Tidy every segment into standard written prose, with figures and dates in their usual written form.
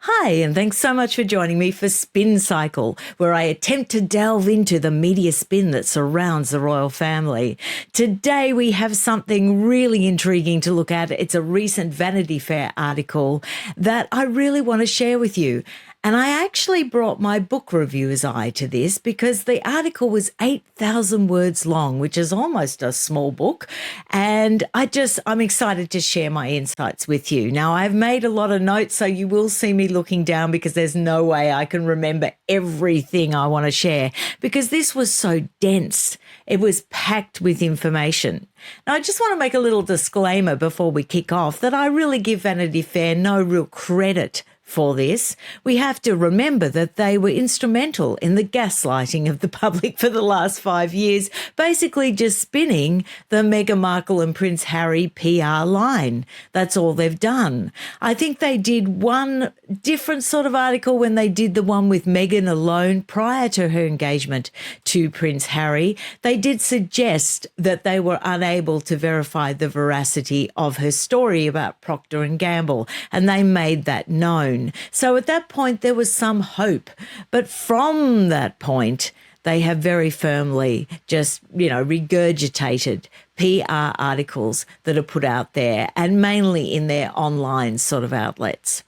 Hi, and thanks so much for joining me for Spin Cycle, where I attempt to delve into the media spin that surrounds the royal family. Today, we have something really intriguing to look at. It's a recent Vanity Fair article that I really want to share with you. And I actually brought my book reviewer's eye to this because the article was 8,000 words long, which is almost a small book. And I'm excited to share my insights with you. Now, I've made a lot of notes, so you will see me looking down because there's no way I can remember everything I want to share because this was so dense. It was packed with information. Now, I just want to make a little disclaimer before we kick off that I really give Vanity Fair no real credit for this. We have to remember that they were instrumental in the gaslighting of the public for the last 5 years, basically just spinning the Meghan Markle and Prince Harry PR line. That's all they've done. I think they did one different sort of article when they did the one with Meghan alone prior to her engagement to Prince Harry. They did suggest that they were unable to verify the veracity of her story about Procter and Gamble, and they made that known. So at that point, there was some hope. But from that point, they have very firmly just, regurgitated PR articles that are put out there and mainly in their online sort of outlets.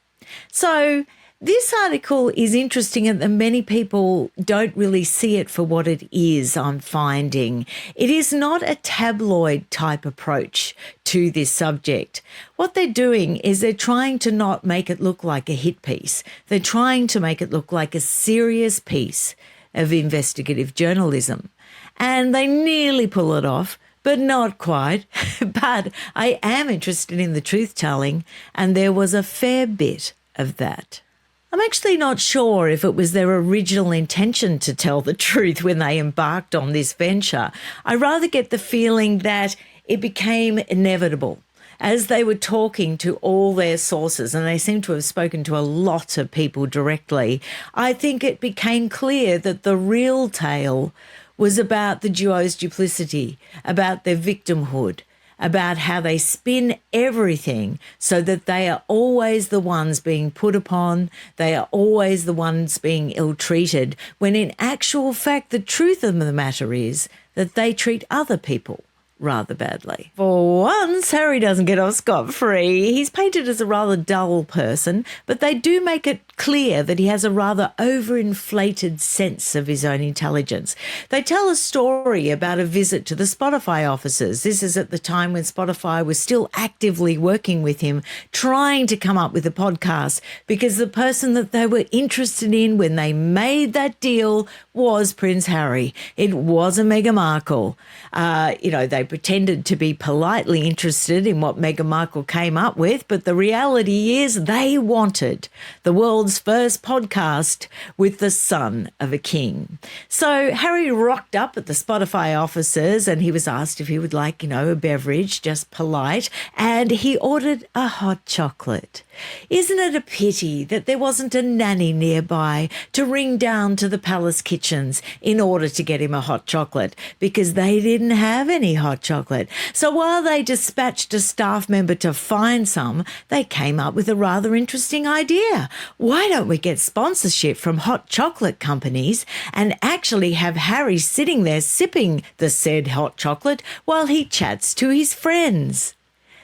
So this article is interesting and many people don't really see it for what it is, I'm finding. It is not a tabloid type approach to this subject. What they're doing is they're trying to not make it look like a hit piece. They're trying to make it look like a serious piece of investigative journalism. And they nearly pull it off, but not quite. But I am interested in the truth-telling, and there was a fair bit of that. I'm actually not sure if it was their original intention to tell the truth when they embarked on this venture. I rather get the feeling that it became inevitable as they were talking to all their sources, and they seem to have spoken to a lot of people directly. I think it became clear that the real tale was about the duo's duplicity, about their victimhood, about how they spin everything so that they are always the ones being put upon, they are always the ones being ill-treated, when in actual fact the truth of the matter is that they treat other people rather badly. For once, Harry doesn't get off scot-free. He's painted as a rather dull person, but they do make it clear that he has a rather overinflated sense of his own intelligence. They tell a story about a visit to the Spotify offices. This is at the time when Spotify was still actively working with him, trying to come up with a podcast, because the person that they were interested in when they made that deal was Prince Harry. It wasn't Meghan Markle. They pretended to be politely interested in what Meghan Markle came up with, but the reality is they wanted the world's first podcast with the son of a king. So Harry rocked up at the Spotify offices and he was asked if he would like, a beverage, just polite, and he ordered a hot chocolate. Isn't it a pity that there wasn't a nanny nearby to ring down to the palace kitchens in order to get him a hot chocolate, because they didn't have any hot chocolate. So while they dispatched a staff member to find some, they came up with a rather interesting idea. Why don't we get sponsorship from hot chocolate companies and actually have Harry sitting there sipping the said hot chocolate while he chats to his friends?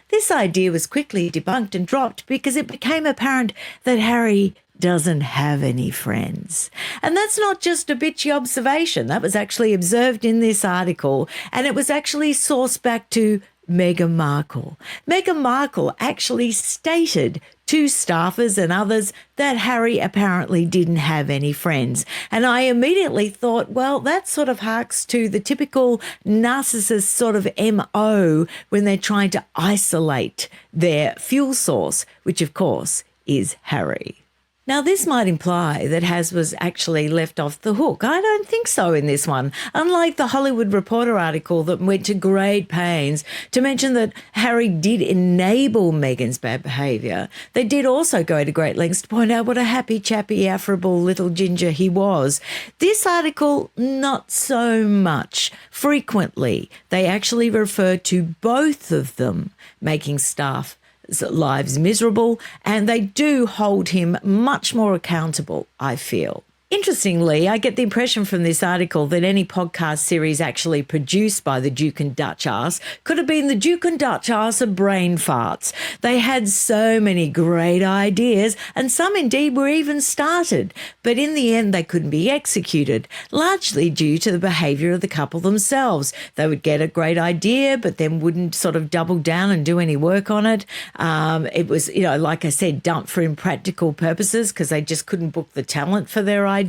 This idea was quickly debunked and dropped because it became apparent that Harry doesn't have any friends. And that's not just a bitchy observation. That was actually observed in this article, and it was actually sourced back to Meghan Markle. Meghan Markle actually stated to staffers and others that Harry apparently didn't have any friends. And I immediately thought, well, that sort of harks to the typical narcissist sort of MO when they're trying to isolate their fuel source, which of course is Harry. Now, this might imply that Has was actually left off the hook. I don't think so in this one. Unlike the Hollywood Reporter article that went to great pains to mention that Harry did enable Meghan's bad behaviour, they did also go to great lengths to point out what a happy, chappy, affable little ginger he was. This article, not so much. Frequently, they actually refer to both of them making staff lives miserable, and they do hold him much more accountable, I feel. Interestingly, I get the impression from this article that any podcast series actually produced by the Duke and Duchess could have been the Duke and Duchess of brain farts. They had so many great ideas, and some indeed were even started, but in the end they couldn't be executed, largely due to the behaviour of the couple themselves. They would get a great idea, but then wouldn't sort of double down and do any work on it. It was, like I said, dumped for impractical purposes because they just couldn't book the talent for their ideas.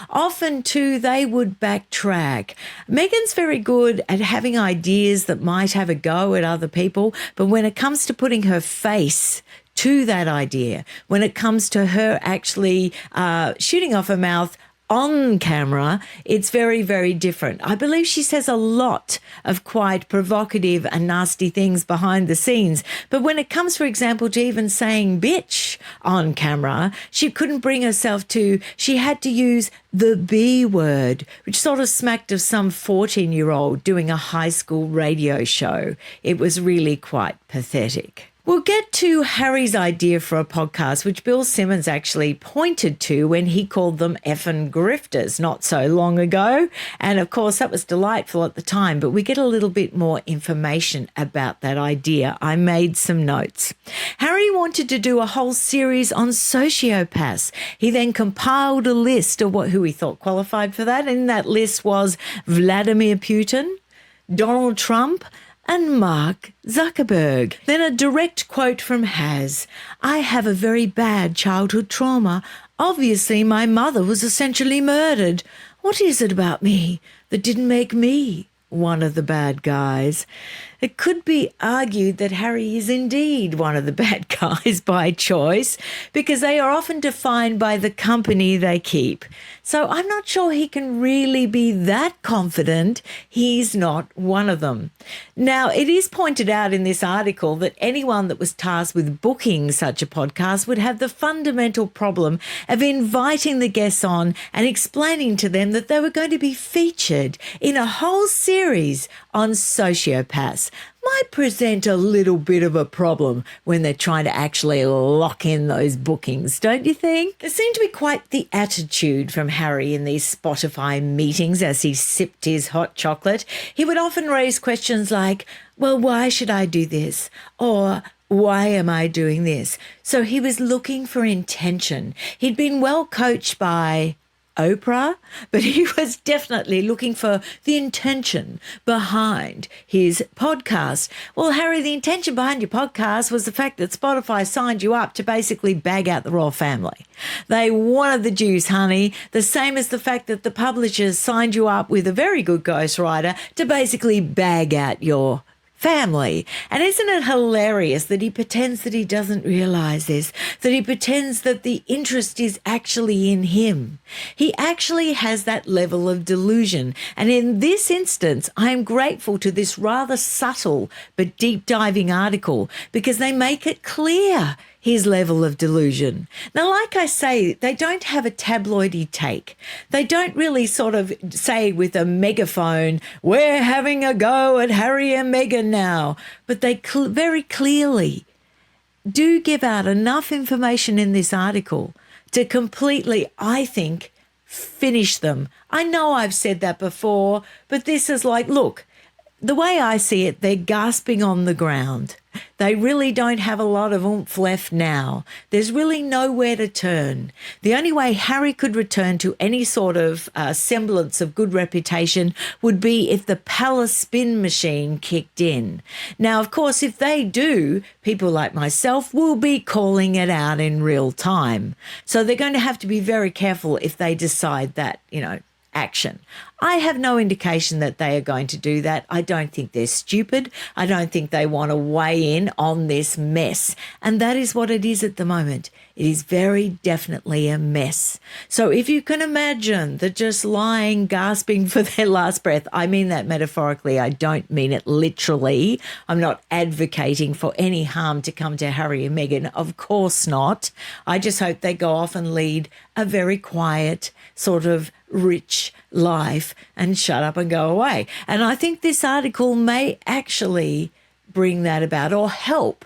Often, too, they would backtrack. Meghan's very good at having ideas that might have a go at other people, but when it comes to putting her face to that idea, when it comes to her actually shooting off her mouth on camera, it's very, very different. I believe she says a lot of quite provocative and nasty things behind the scenes. But when it comes, for example, to even saying bitch on camera, she couldn't bring herself to, she had to use the B word, which sort of smacked of some 14-year-old doing a high school radio show. It was really quite pathetic. We'll get to Harry's idea for a podcast, which Bill Simmons actually pointed to when he called them effing grifters not so long ago. And, of course, that was delightful at the time, but we get a little bit more information about that idea. I made some notes. Harry wanted to do a whole series on sociopaths. He then compiled a list of who he thought qualified for that, and that list was Vladimir Putin, Donald Trump, and Mark Zuckerberg. Then a direct quote from Haz. I have a very bad childhood trauma. Obviously, my mother was essentially murdered. What is it about me that didn't make me one of the bad guys? It could be argued that Harry is indeed one of the bad guys by choice, because they are often defined by the company they keep. So I'm not sure he can really be that confident he's not one of them. Now, it is pointed out in this article that anyone that was tasked with booking such a podcast would have the fundamental problem of inviting the guests on and explaining to them that they were going to be featured in a whole series on sociopaths. Might present a little bit of a problem when they're trying to actually lock in those bookings, don't you think? There seemed to be quite the attitude from Harry in these Spotify meetings as he sipped his hot chocolate. He would often raise questions like, well, why should I do this? Or why am I doing this? So he was looking for intention. He'd been well coached by Oprah, but he was definitely looking for the intention behind his podcast. Well, Harry, the intention behind your podcast was the fact that Spotify signed you up to basically bag out the royal family. They wanted the juice, honey, the same as the fact that the publishers signed you up with a very good ghostwriter to basically bag out your family. And isn't it hilarious that he pretends that he doesn't realize this, that he pretends that the interest is actually in him? He actually has that level of delusion. And in this instance, I am grateful to this rather subtle but deep diving article, because they make it clear his level of delusion. Now, like I say, they don't have a tabloidy take. They don't really sort of say with a megaphone, we're having a go at Harry and Meghan now. But they very clearly do give out enough information in this article to completely, I think, finish them. I know I've said that before, but this is like, look, the way I see it, they're gasping on the ground. They really don't have a lot of oomph left now. There's really nowhere to turn. The only way Harry could return to any sort of semblance of good reputation would be if the palace spin machine kicked in. Now, of course, if they do, people like myself will be calling it out in real time. So they're going to have to be very careful if they decide that, action. I have no indication that they are going to do that. I don't think they're stupid. I don't think they want to weigh in on this mess. And that is what it is at the moment. It is very definitely a mess. So if you can imagine that just lying, gasping for their last breath, I mean that metaphorically, I don't mean it literally. I'm not advocating for any harm to come to Harry and Meghan. Of course not. I just hope they go off and lead a very quiet, sort of rich life and shut up and go away. And I think this article may actually bring that about, or help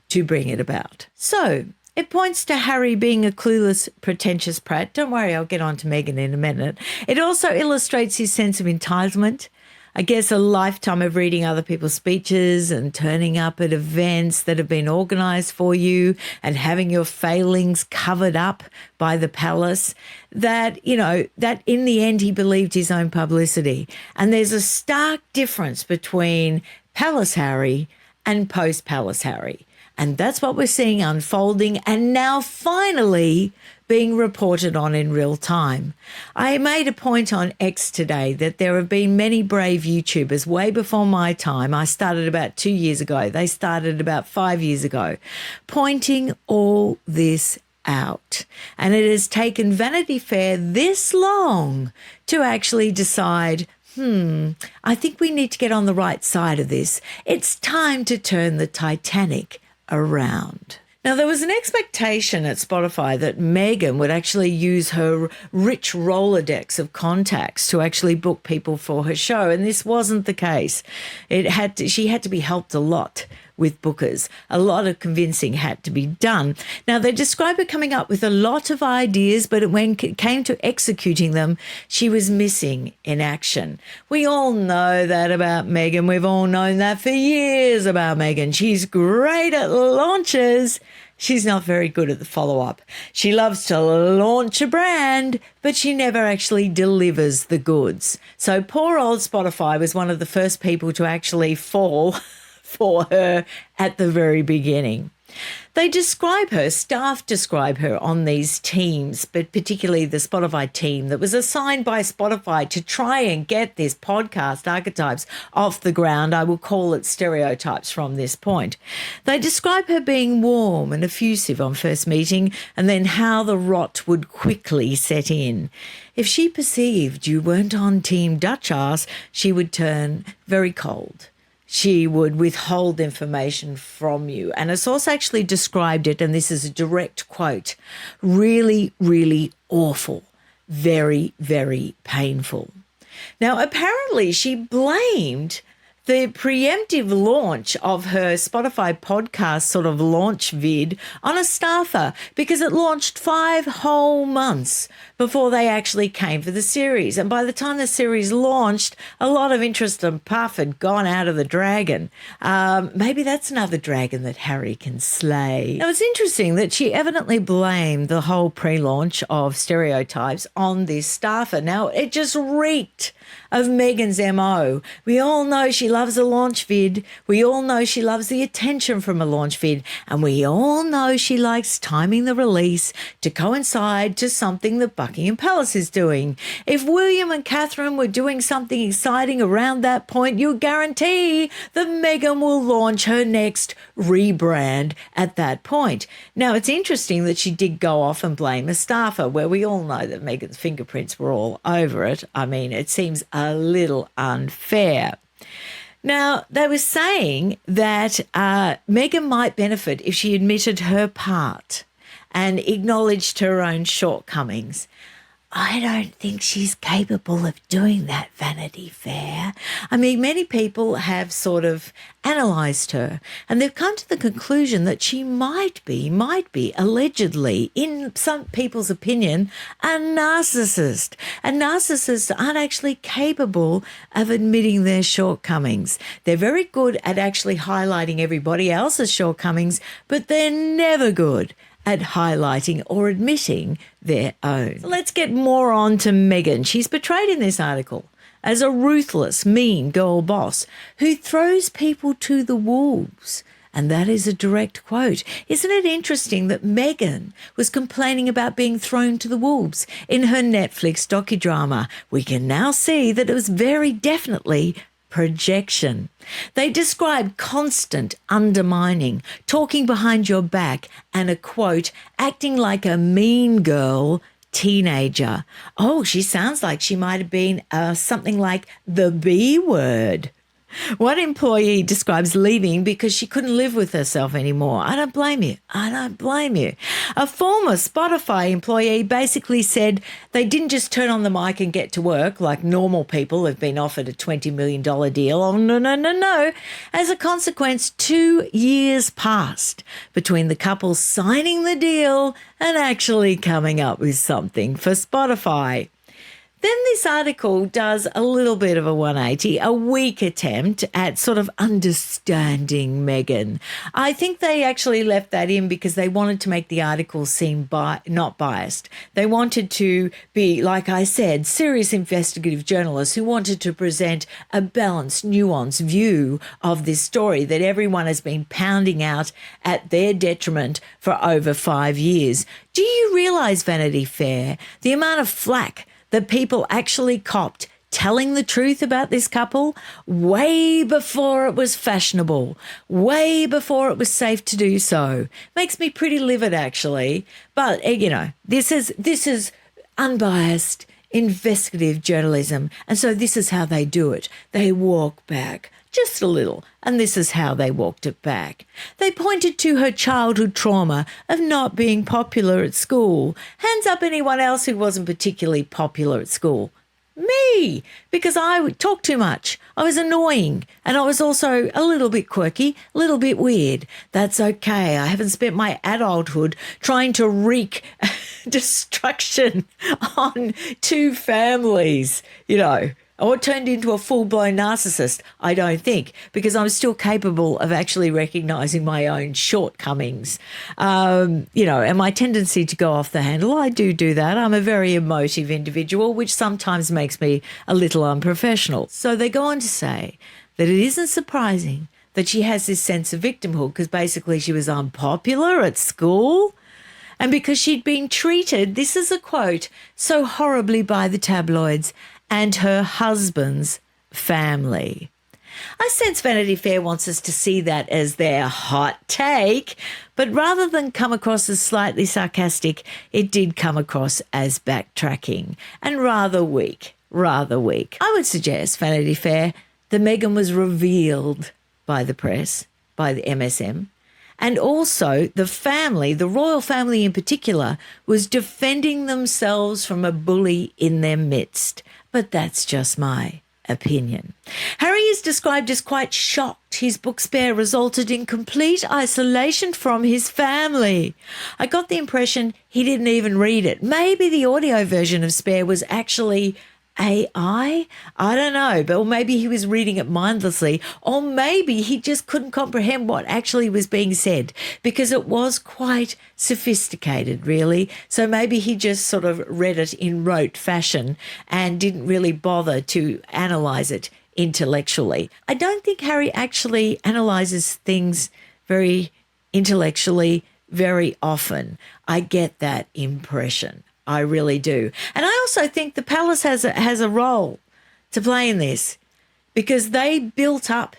to bring it about. So it points to Harry being a clueless, pretentious prat. Don't worry, I'll get on to Meghan in a minute. It also illustrates his sense of entitlement. I guess a lifetime of reading other people's speeches and turning up at events that have been organised for you and having your failings covered up by the palace, that in the end he believed his own publicity. And there's a stark difference between Palace Harry and post-Palace Harry. And that's what we're seeing unfolding and now finally being reported on in real time. I made a point on X today that there have been many brave YouTubers way before my time. I started about 2 years ago. They started about 5 years ago, pointing all this out. And it has taken Vanity Fair this long to actually decide, I think we need to get on the right side of this. It's time to turn the Titanic around. Now, there was an expectation at Spotify that Meghan would actually use her rich Rolodex of contacts to actually book people for her show, and this wasn't the case. She had to be helped a lot with bookers. A lot of convincing had to be done. Now, they describe her coming up with a lot of ideas, but when it came to executing them, she was missing in action. We all know that about Meghan. We've all known that for years about Meghan. She's great at launches. She's not very good at the follow-up. She loves to launch a brand, but she never actually delivers the goods. So poor old Spotify was one of the first people to actually fall for her at the very beginning. Staff describe her on these teams, but particularly the Spotify team that was assigned by Spotify to try and get this podcast archetypes off the ground. I will call it stereotypes from this point. They describe her being warm and effusive on first meeting, and then how the rot would quickly set in. If she perceived you weren't on Team Dutch ass, she would turn very cold. She would withhold information from you. And a source actually described it, and this is a direct quote, really, really awful, very, very painful. Now, apparently she blamed the preemptive launch of her Spotify podcast sort of launch vid on a staffer because it launched 5 whole months before they actually came for the series. And by the time the series launched, a lot of interest and puff had gone out of the dragon. Maybe that's another dragon that Harry can slay. Now, it's interesting that she evidently blamed the whole pre-launch of stereotypes on this staffer. Now, it just reeked of Meghan's MO. We all know she loves a launch vid. We all know she loves the attention from a launch vid. And we all know she likes timing the release to coincide to something that Buckingham Palace is doing. If William and Catherine were doing something exciting around that point, you guarantee that Meghan will launch her next rebrand at that point. Now, it's interesting that she did go off and blame a staffer, where we all know that Meghan's fingerprints were all over it. I mean, it seems a little unfair. Now, they were saying that Meghan might benefit if she admitted her part and acknowledged her own shortcomings. I don't think she's capable of doing that, Vanity Fair. I mean, many people have sort of analysed her, and they've come to the conclusion that she might be, allegedly, in some people's opinion, a narcissist. And narcissists aren't actually capable of admitting their shortcomings. They're very good at actually highlighting everybody else's shortcomings, but they're never good at highlighting or admitting their own. So let's get more on to Meghan. She's portrayed in this article as a ruthless, mean girl boss who throws people to the wolves. And that is a direct quote. Isn't it interesting that Meghan was complaining about being thrown to the wolves in her Netflix docudrama? We can now see that it was very definitely projection. They describe constant undermining, talking behind your back, and a quote, acting like a mean girl teenager. Oh, she sounds like she might have been something like the B word. One employee describes leaving because she couldn't live with herself anymore. I don't blame you. I don't blame you. A former Spotify employee basically said they didn't just turn on the mic and get to work like normal people have been offered a $20 million deal. Oh, no, no, no, no. As a consequence, 2 years passed between the couple signing the deal and actually coming up with something for Spotify. Then this article does a little bit of a 180, a weak attempt at sort of understanding Meghan. I think they actually left that in because they wanted to make the article seem not biased. They wanted to be, like I said, serious investigative journalists who wanted to present a balanced, nuanced view of this story that everyone has been pounding out at their detriment for over 5 years. Do you realise, Vanity Fair, the amount of flack that people actually copped telling the truth about this couple way before it was fashionable, way before it was safe to do so? Makes me pretty livid, actually. But, you know, this is unbiased investigative journalism. And so this is how they do it. They walk back just a little, and this is how they walked it back. They pointed to her childhood trauma of not being popular at school. Hands up anyone else who wasn't particularly popular at school. Me, because I would talk too much. I was annoying, and I was also a little bit quirky, a little bit weird. That's okay. I haven't spent my adulthood trying to wreak destruction on two families, you know, or turned into a full-blown narcissist, I don't think, because I'm still capable of actually recognising my own shortcomings. You know, and my tendency to go off the handle, I do that. I'm a very emotive individual, which sometimes makes me a little unprofessional. So they go on to say that it isn't surprising that she has this sense of victimhood because basically she was unpopular at school. And because she'd been treated, this is a quote, so horribly by the tabloids and her husband's family. I sense Vanity Fair wants us to see that as their hot take, but rather than come across as slightly sarcastic, it did come across as backtracking and rather weak. I would suggest, Vanity Fair, that Meghan was revealed by the press, by the MSM, and also the family, the royal family in particular, was defending themselves from a bully in their midst. But that's just my opinion. Harry is described as quite shocked. His book Spare resulted in complete isolation from his family. I got the impression he didn't even read it. Maybe the audio version of Spare was actually AI? I don't know, but or maybe he was reading it mindlessly, or maybe he just couldn't comprehend what actually was being said because it was quite sophisticated, really. So maybe he just sort of read it in rote fashion and didn't really bother to analyse it intellectually. I don't think Harry actually analyses things very intellectually very often. I get that impression. I really do. And I also think the palace has a role to play in this because they built up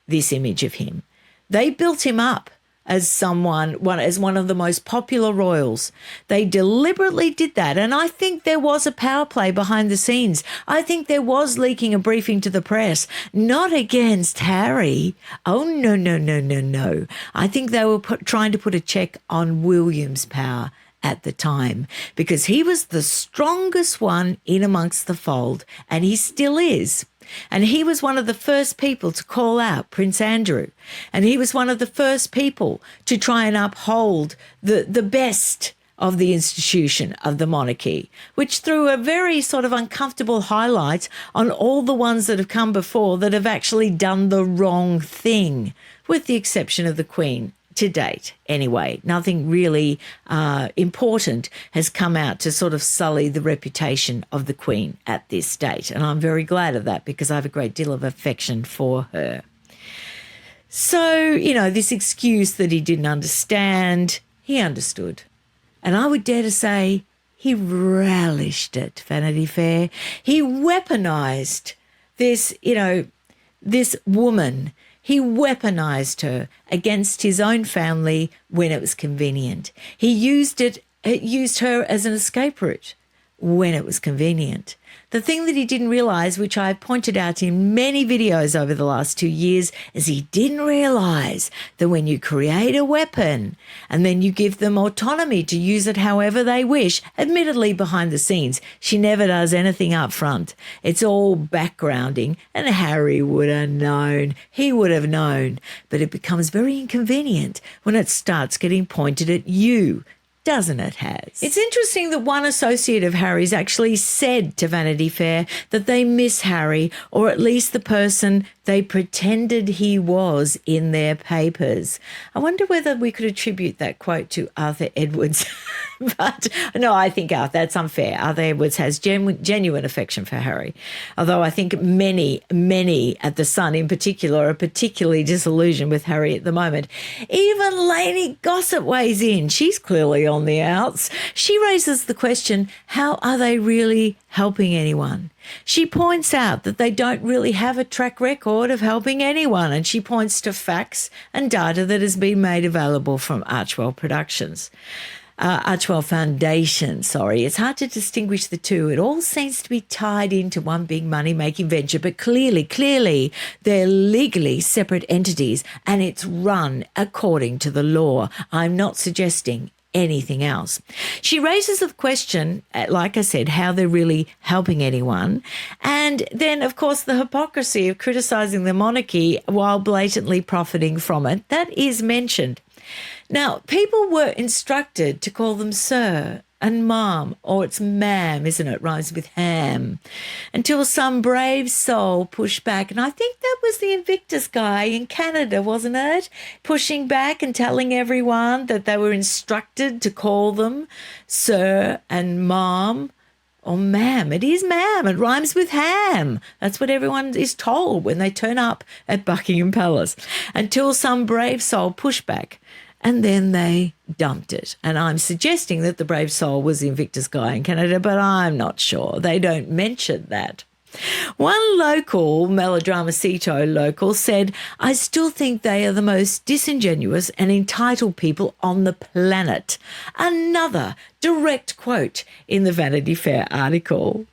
this image of him. They built him up as as one of the most popular royals. They deliberately did that. And I think there was a power play behind the scenes. I think there was leaking a briefing to the press, not against Harry. Oh, no, no, no, no, no. I think they were trying to put a check on William's power at the time because he was the strongest one in amongst the fold, and he still is. And he was one of the first people to call out Prince Andrew, and he was one of the first people to try and uphold the best of the institution of the monarchy, which threw a very sort of uncomfortable highlight on all the ones that have come before that have actually done the wrong thing, with the exception of the Queen. To date, anyway, nothing really important has come out to sort of sully the reputation of the Queen at this date. And I'm very glad of that because I have a great deal of affection for her. So, you know, this excuse that he didn't understand, he understood. And I would dare to say he relished it, Vanity Fair. He weaponised this, you know, this woman. He weaponised her against his own family when it was convenient. He used her as an escape route. when it was convenient. The thing that he didn't realise, which I pointed out in many videos over the last 2 years, is he didn't realise that when you create a weapon and then you give them autonomy to use it however they wish, admittedly behind the scenes, she never does anything up front. It's all backgrounding, and Harry would have known. He would have known. But it becomes very inconvenient when it starts getting pointed at you. Doesn't it, Has? It's interesting that one associate of Harry's actually said to Vanity Fair that they miss Harry, or at least the person they pretended he was in their papers. I wonder whether we could attribute that quote to Arthur Edwards. But no, I think that's unfair. Arthur Edwards has genuine affection for Harry. Although I think many at The Sun in particular are particularly disillusioned with Harry at the moment. Even Lainey Gossip weighs in. She's clearly on the outs. She raises the question, how are they really helping anyone? She points out that they don't really have a track record of helping anyone, and she points to facts and data that has been made available from Archwell Foundation, sorry. It's hard to distinguish the two. It all seems to be tied into one big money-making venture, but clearly they're legally separate entities and it's run according to the law. I'm not suggesting anything else. She raises the question, like I said, how they're really helping anyone. And then, of course, the hypocrisy of criticising the monarchy while blatantly profiting from it. That is mentioned. Now, people were instructed to call them sir and ma'am, or it's ma'am, isn't it? Rhymes with ham. Until some brave soul pushed back. And I think that was the Invictus guy in Canada, wasn't it? Pushing back and telling everyone that they were instructed to call them sir and ma'am. Or ma'am. It is ma'am. It rhymes with ham. That's what everyone is told when they turn up at Buckingham Palace. Until some brave soul pushed back. And then they dumped it. And I'm suggesting that the brave soul was the Invictus guy in Canada, but I'm not sure. They don't mention that. One local, Melodramacito local, said, I still think they are the most disingenuous and entitled people on the planet. Another direct quote in the Vanity Fair article.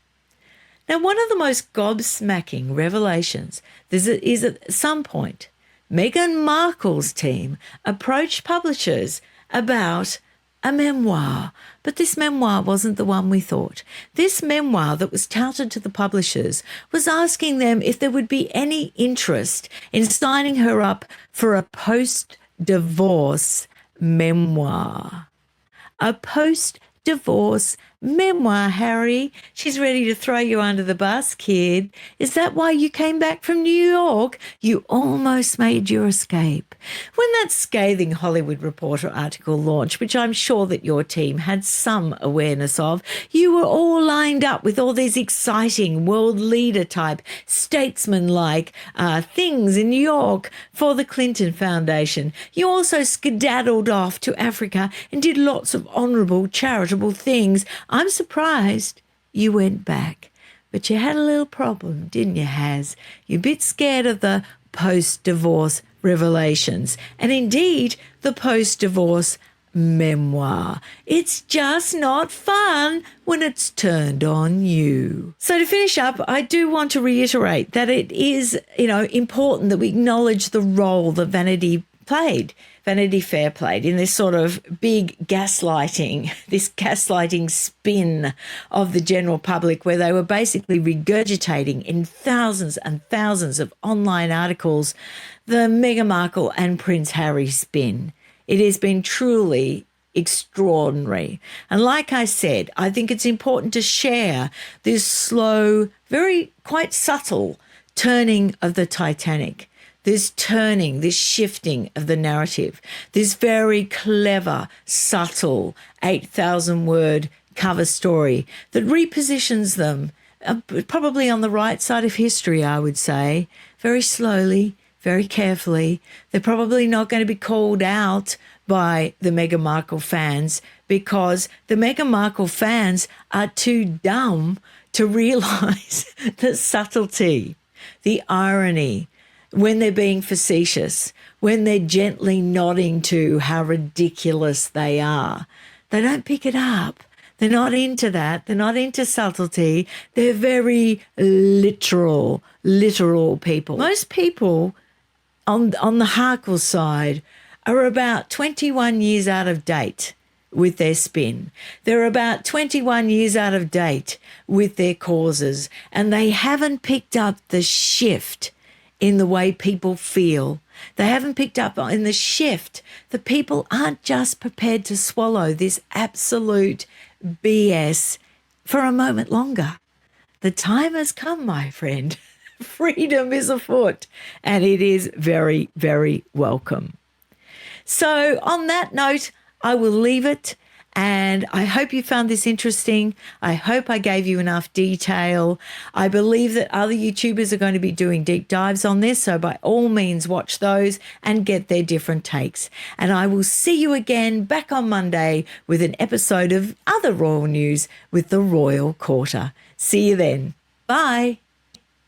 Now, one of the most gobsmacking revelations is at some point, Meghan Markle's team approached publishers about a memoir, but this memoir wasn't the one we thought. This memoir that was touted to the publishers was asking them if there would be any interest in signing her up for a post-divorce memoir. A post-divorce memoir, Harry. She's ready to throw you under the bus, kid. Is that why you came back from New York? You almost made your escape. When that scathing Hollywood Reporter article launched, which I'm sure that your team had some awareness of, you were all lined up with all these exciting world leader type, statesman-like things in New York for the Clinton Foundation. You also skedaddled off to Africa and did lots of honourable, charitable things. I'm surprised you went back, but you had a little problem, didn't you, Has? You're a bit scared of the post-divorce revelations and indeed the post-divorce memoir. It's just not fun when it's turned on you. So to finish up, I do want to reiterate that it is, important that we acknowledge the role that Vanity Fair played in this sort of big gaslighting spin of the general public, where they were basically regurgitating in thousands and thousands of online articles the Meghan Markle and Prince Harry spin. It has been truly extraordinary. And like I said, I think it's important to share this slow, quite subtle turning of the Titanic. This turning, this shifting of the narrative, this very clever, subtle 8,000-word cover story that repositions them probably on the right side of history, I would say, very slowly, very carefully. They're probably not going to be called out by the Meghan Markle fans because the Meghan Markle fans are too dumb to realise the subtlety, the irony, when they're being facetious, when they're gently nodding to how ridiculous they are. They don't pick it up. They're not into that. They're not into subtlety. They're very literal people. Most people on the Harkle side are about 21 years out of date with their spin. They're about 21 years out of date with their causes, and they haven't picked up the shift in the way people feel. They haven't picked up in the shift that people aren't just prepared to swallow this absolute BS for a moment longer. The time has come, my friend. Freedom is afoot, and it is very, very welcome. So on that note, I will leave it, and I hope you found this interesting. I hope I gave you enough detail. I believe that other YouTubers are going to be doing deep dives on this, so by all means watch those and get their different takes. And I will see you again back on Monday with an episode of Other Royal News with the Royal Quarter. See you then. Bye.